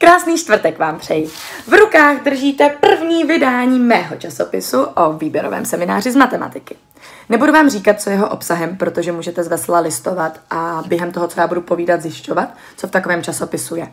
Krásný čtvrtek vám přeji. V rukách držíte první vydání mého časopisu o výběrovém semináři z matematiky. Nebudu vám říkat, co je jeho obsahem, protože můžete zvesela listovat a během toho, co já budu povídat, zjišťovat, co v takovém časopisu je.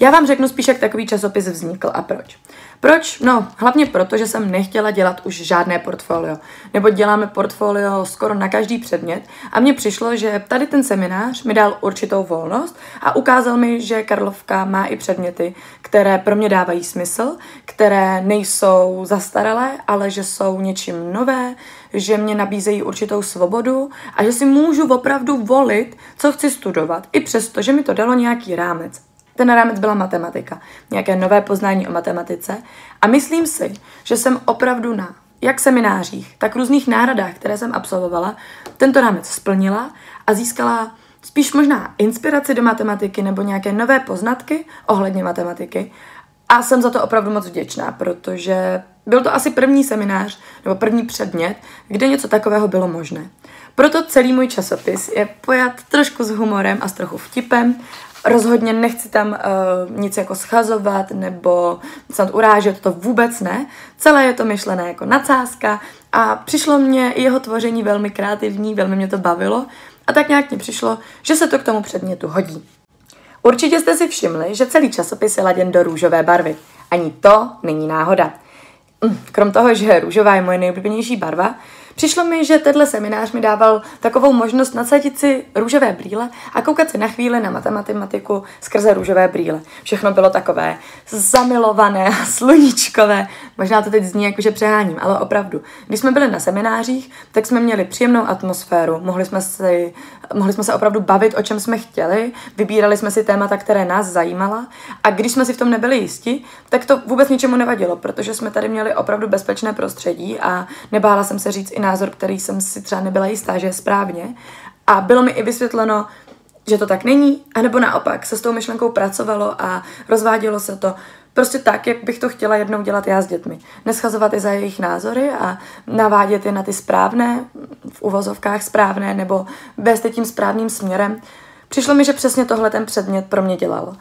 Já vám řeknu spíš, jak takový časopis vznikl a proč. Proč? No, hlavně proto, že jsem nechtěla dělat už žádné portfolio. Nebo děláme portfolio skoro na každý předmět a mně přišlo, že tady ten seminář mi dal určitou volnost a ukázal mi, že Karlovka má i předměty, které pro mě dávají smysl, které nejsou zastaralé, ale že jsou něčím nové, že mě nabízejí určitou svobodu a že si můžu opravdu volit, co chci studovat, i přesto, že mi to dalo nějaký rámec. Ten rámec byla matematika, nějaké nové poznání o matematice a myslím si, že jsem opravdu na jak seminářích, tak různých náhradách, které jsem absolvovala, tento rámec splnila a získala spíš možná inspiraci do matematiky nebo nějaké nové poznatky ohledně matematiky a jsem za to opravdu moc vděčná, protože byl to asi první seminář nebo první předmět, kde něco takového bylo možné. Proto celý můj časopis je pojat trošku s humorem a s trochu vtipem. Rozhodně nechci tam nic jako schazovat nebo snad urážet, to vůbec ne. Celé je to myšlené jako nadsázka a přišlo mně i jeho tvoření velmi kreativní, velmi mě to bavilo a tak nějak mě přišlo, že se to k tomu předmětu hodí. Určitě jste si všimli, že celý časopis je laděn do růžové barvy. Ani to není náhoda. Krom toho, že růžová je moje nejoblíbenější barva, přišlo mi, že tenhle seminář mi dával takovou možnost nasadit si růžové brýle a koukat se na chvíli na matematiku skrze růžové brýle. Všechno bylo takové zamilované a sluníčkové. Možná to teď zní jako, že přeháním, ale opravdu. Když jsme byli na seminářích, tak jsme měli příjemnou atmosféru, mohli jsme se opravdu bavit, o čem jsme chtěli, vybírali jsme si témata, které nás zajímala a když jsme si v tom nebyli jisti, tak to vůbec ničemu nevadilo, protože jsme tady měli opravdu bezpečné prostředí a nebála jsem se říct i názor, který jsem si třeba nebyla jistá, že je správně. A bylo mi i vysvětleno, že to tak není, anebo naopak se s tou myšlenkou pracovalo a rozvádělo se to prostě tak, jak bych to chtěla jednou dělat já s dětmi. Neschazovat je za jejich názory a navádět je na ty správné, v uvozovkách správné, nebo vést je tím správným směrem. Přišlo mi, že přesně tohle ten předmět pro mě dělal.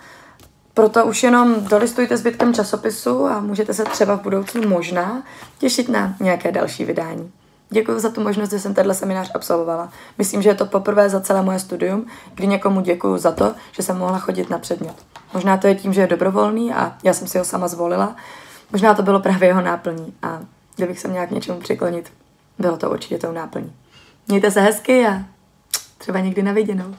Proto už jenom dolistujte zbytkem časopisu a můžete se třeba v budoucnu možná těšit na nějaké další vydání. Děkuji za tu možnost, že jsem tenhle seminář absolvovala. Myslím, že je to poprvé za celé moje studium, kdy někomu děkuji za to, že jsem mohla chodit na předmět. Možná to je tím, že je dobrovolný a já jsem si ho sama zvolila. Možná to bylo právě jeho náplní a kdybych se měla k něčemu přiklonit, bylo to určitě tou náplní. Mějte se hezky a třeba někdy na viděnou.